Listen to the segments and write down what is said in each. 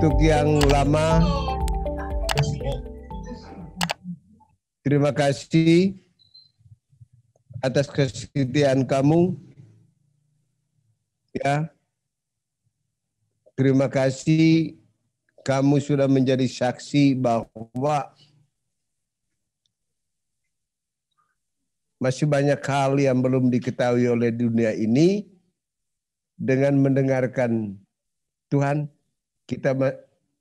Untuk yang lama, terima kasih atas kesetiaan kamu. Ya, terima kasih kamu sudah menjadi saksi bahwa masih banyak hal yang belum diketahui oleh dunia ini. Dengan mendengarkan Tuhan, kita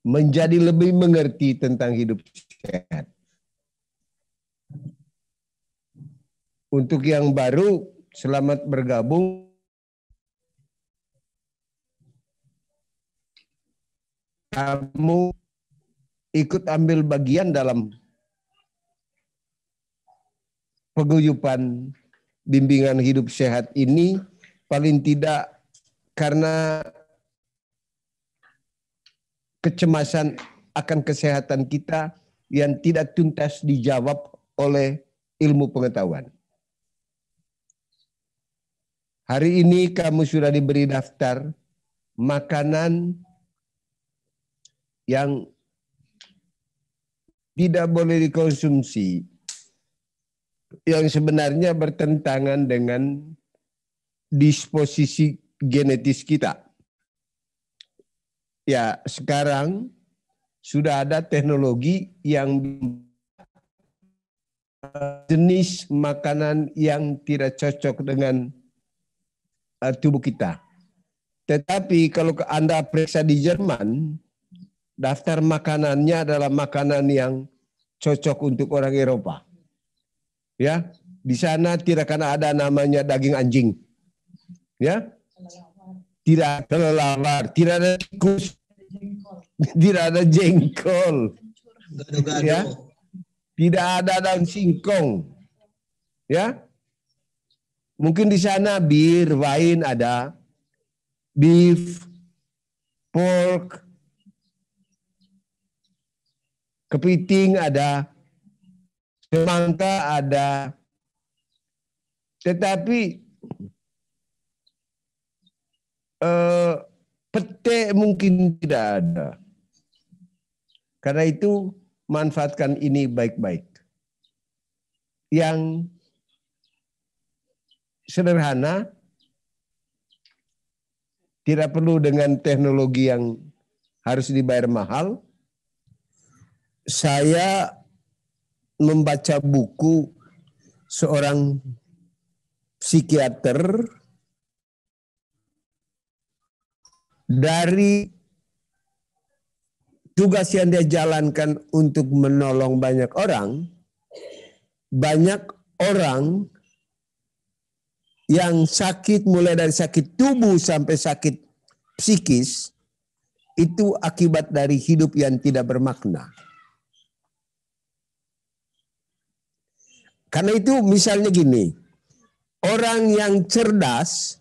menjadi lebih mengerti tentang hidup sehat. Untuk yang baru, selamat bergabung. Kamu ikut ambil bagian dalam paguyuban bimbingan hidup sehat ini, paling tidak karena kecemasan akan kesehatan kita yang tidak tuntas dijawab oleh ilmu pengetahuan. Hari ini kamu sudah diberi daftar makanan yang tidak boleh dikonsumsi, yang sebenarnya bertentangan dengan disposisi genetis kita. Ya, sekarang sudah ada teknologi yang jenis makanan yang tidak cocok dengan tubuh kita. Tetapi kalau Anda periksa di Jerman, daftar makanannya adalah makanan yang cocok untuk orang Eropa. Ya, di sana tidak akan ada namanya daging anjing. Ya, tidak ada kelelawar, tidak ada tikus, tidak ada jengkol, ya, tidak ada daun singkong, ya. Mungkin di sana bir, wine ada, beef, pork, kepiting ada, semangka ada, tetapi pete mungkin tidak ada. Karena itu manfaatkan ini baik-baik. Yang sederhana, tidak perlu dengan teknologi yang harus dibayar mahal. Saya membaca buku seorang psikiater dari tugas yang dia jalankan untuk menolong banyak orang yang sakit, mulai dari sakit tubuh sampai sakit psikis, itu akibat dari hidup yang tidak bermakna. Karena itu misalnya gini, orang yang cerdas,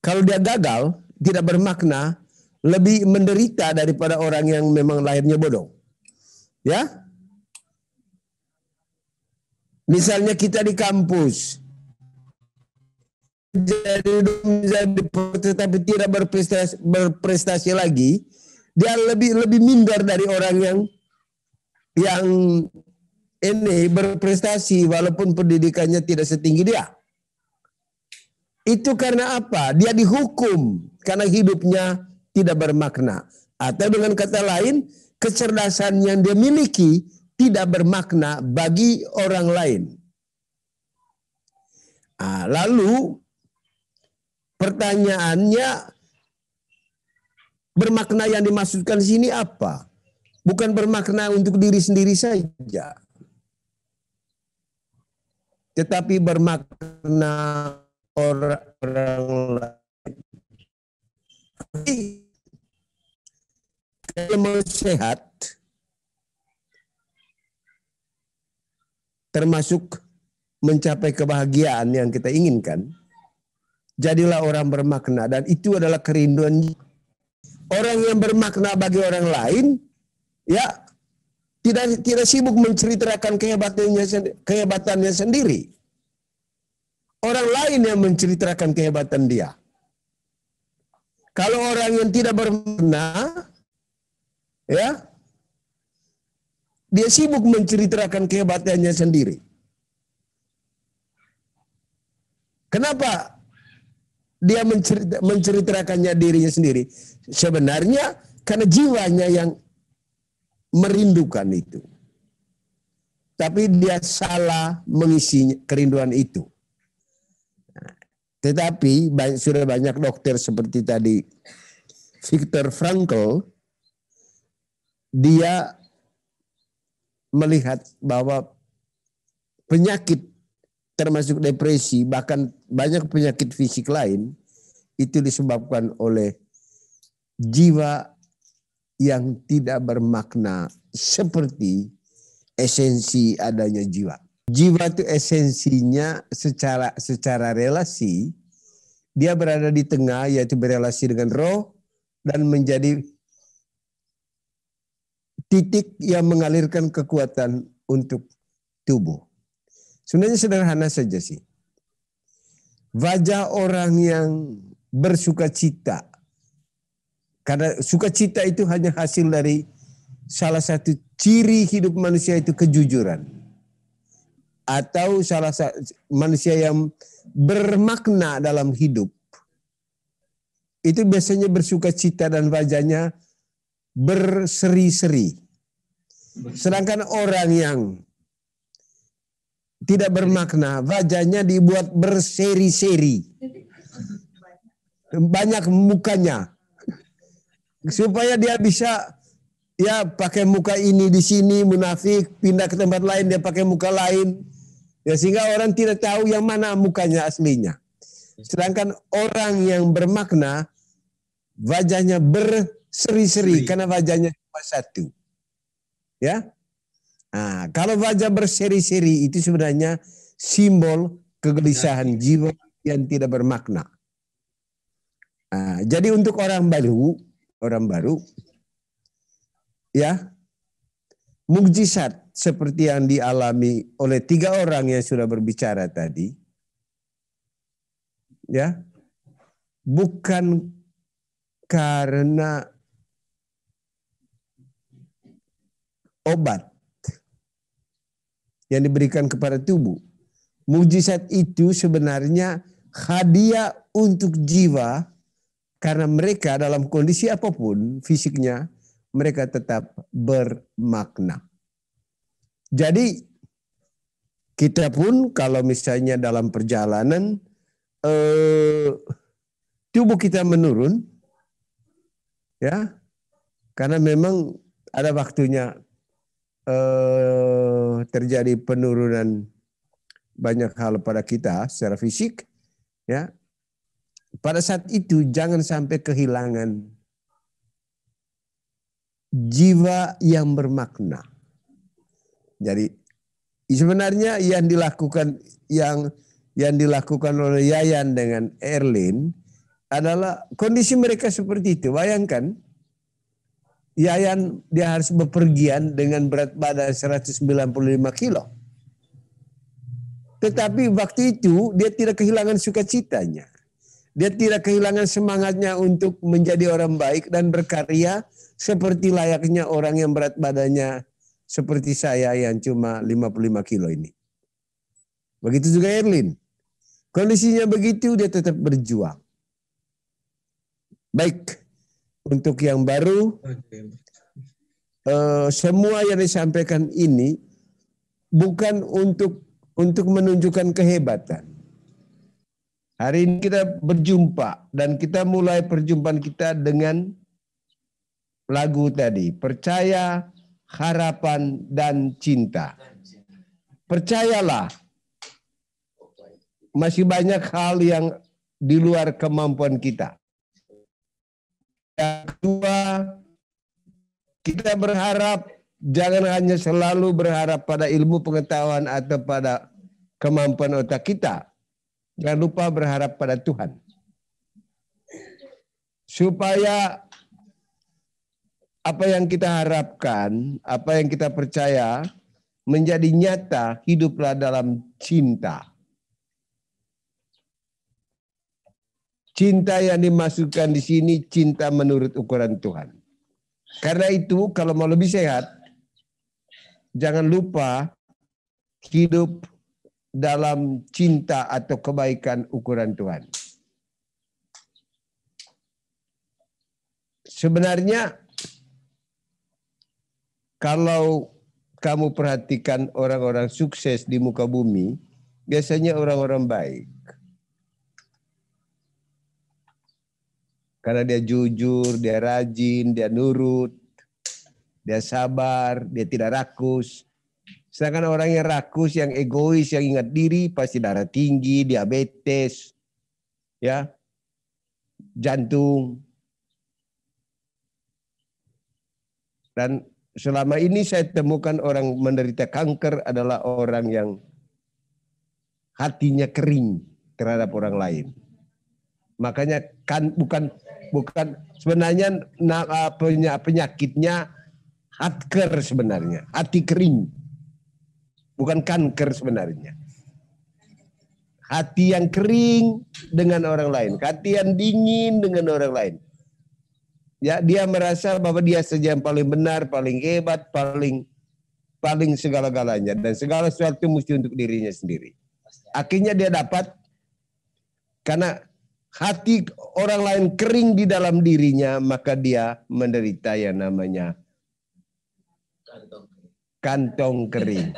kalau dia gagal, tidak bermakna, lebih menderita daripada orang yang memang lahirnya bodoh. Ya? Misalnya kita di kampus, tetapi tidak berprestasi lagi, dia lebih minder dari orang yang ini berprestasi walaupun pendidikannya tidak setinggi dia. Itu karena apa? Dia dihukum karena hidupnya tidak bermakna. Atau dengan kata lain, kecerdasan yang dia miliki tidak bermakna bagi orang lain. Lalu pertanyaannya, bermakna yang dimaksudkan di sini apa? Bukan bermakna untuk diri sendiri saja, tetapi bermakna orang lain. Kalau mau sehat, termasuk mencapai kebahagiaan yang kita inginkan, jadilah orang bermakna, dan itu adalah kerinduan. Orang yang bermakna bagi orang lain, ya, tidak sibuk menceritakan kehebatannya sendiri. Orang lain yang menceritakan kehebatan dia. Kalau orang yang tidak bermakna, Ya, dia sibuk menceritakan kehebatannya sendiri. Kenapa dia menceritakannya dirinya sendiri? Sebenarnya karena jiwanya yang merindukan itu. Tapi dia salah mengisi kerinduan itu. Tetapi sudah banyak dokter seperti tadi Viktor Frankl, dia melihat bahwa penyakit termasuk depresi, bahkan banyak penyakit fisik lain, itu disebabkan oleh jiwa yang tidak bermakna seperti esensi adanya jiwa. Jiwa itu esensinya secara relasi, dia berada di tengah, yaitu berelasi dengan roh dan menjadi titik yang mengalirkan kekuatan untuk tubuh. Sebenarnya sederhana saja sih. Wajah orang yang bersuka cita, karena sukacita itu hanya hasil dari salah satu ciri hidup manusia itu kejujuran. Atau salah satu manusia yang bermakna dalam hidup. Itu biasanya bersuka cita dan wajahnya berseri-seri. Sedangkan orang yang tidak bermakna, wajahnya dibuat berseri-seri. Banyak mukanya. Supaya dia bisa ya pakai muka ini di sini, munafik, pindah ke tempat lain dia pakai muka lain. Ya, sehingga orang tidak tahu yang mana mukanya aslinya. Sedangkan orang yang bermakna, wajahnya berseri-seri karena wajahnya cuma satu. Ya. Nah, kalau wajah berseri-seri itu sebenarnya simbol kegelisahan jiwa yang tidak bermakna. Nah, jadi untuk orang baru, ya, mukjizat seperti yang dialami oleh 3 orang yang sudah berbicara tadi, ya, bukan karena obat yang diberikan kepada tubuh. Mukjizat itu sebenarnya hadiah untuk jiwa, karena mereka dalam kondisi apapun fisiknya, mereka tetap bermakna. Jadi kita pun kalau misalnya dalam perjalanan tubuh kita menurun, ya, karena memang ada waktunya terjadi penurunan banyak hal pada kita secara fisik, ya. Pada saat itu jangan sampai kehilangan jiwa yang bermakna. Jadi sebenarnya yang dilakukan oleh Yayan dengan Erlin adalah kondisi mereka seperti itu. Bayangkan Yayan dia harus bepergian dengan berat badan 195 kilo. Tetapi waktu itu dia tidak kehilangan sukacitanya. Dia tidak kehilangan semangatnya untuk menjadi orang baik dan berkarya seperti layaknya orang yang berat badannya seperti saya yang cuma 55 kilo ini. Begitu juga Erlin. Kondisinya begitu, dia tetap berjuang. Baik, untuk yang baru, semua yang disampaikan ini bukan untuk menunjukkan kehebatan. Hari ini kita berjumpa dan kita mulai perjumpaan kita dengan lagu tadi, percaya, harapan, dan cinta. Percayalah, masih banyak hal yang di luar kemampuan kita. Yang kedua, kita berharap jangan hanya selalu berharap pada ilmu pengetahuan atau pada kemampuan otak kita. Jangan lupa berharap pada Tuhan. Supaya apa yang kita harapkan, apa yang kita percaya menjadi nyata, hiduplah dalam cinta. Cinta yang dimasukkan di sini cinta menurut ukuran Tuhan. Karena itu kalau mau lebih sehat, jangan lupa hidup dalam cinta atau kebaikan ukuran Tuhan. Sebenarnya kalau kamu perhatikan orang-orang sukses di muka bumi, biasanya orang-orang baik. Karena dia jujur, dia rajin, dia nurut, dia sabar, dia tidak rakus. Sedangkan orang yang rakus, yang egois, yang ingat diri, pasti darah tinggi, diabetes, ya, jantung. Dan selama ini saya temukan orang menderita kanker adalah orang yang hatinya kering terhadap orang lain. Makanya kan bukan sebenarnya penyakitnya hatker sebenarnya, hati kering. Bukan kanker sebenarnya. Hati yang kering dengan orang lain, hati yang dingin dengan orang lain. Ya, dia merasa bahwa dia saja yang paling benar, paling hebat, paling segala-galanya, dan segala sesuatu mesti untuk dirinya sendiri. Akhirnya dia dapat karena hati orang lain kering di dalam dirinya, maka dia menderita yang namanya kantong kering.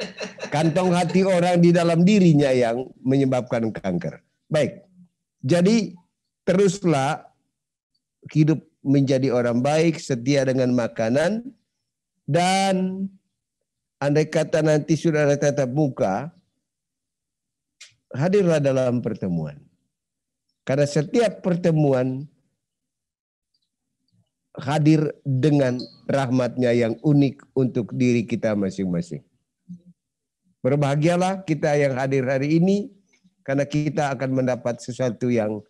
Kantong hati orang di dalam dirinya yang menyebabkan kanker. Baik, jadi teruslah hidup menjadi orang baik, setia dengan makanan, dan andai kata nanti sudah ada tatap muka, hadirlah dalam pertemuan. Karena setiap pertemuan hadir dengan rahmatnya yang unik untuk diri kita masing-masing. Berbahagialah kita yang hadir hari ini, karena kita akan mendapat sesuatu yang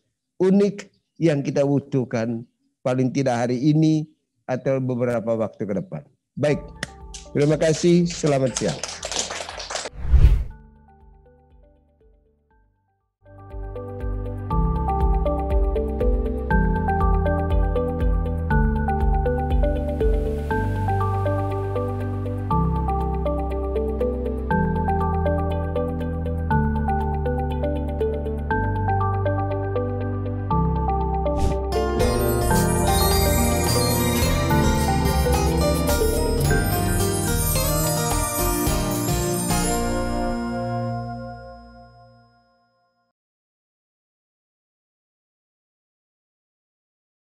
unik yang kita butuhkan, paling tidak hari ini atau beberapa waktu ke depan. Baik, terima kasih, selamat siang.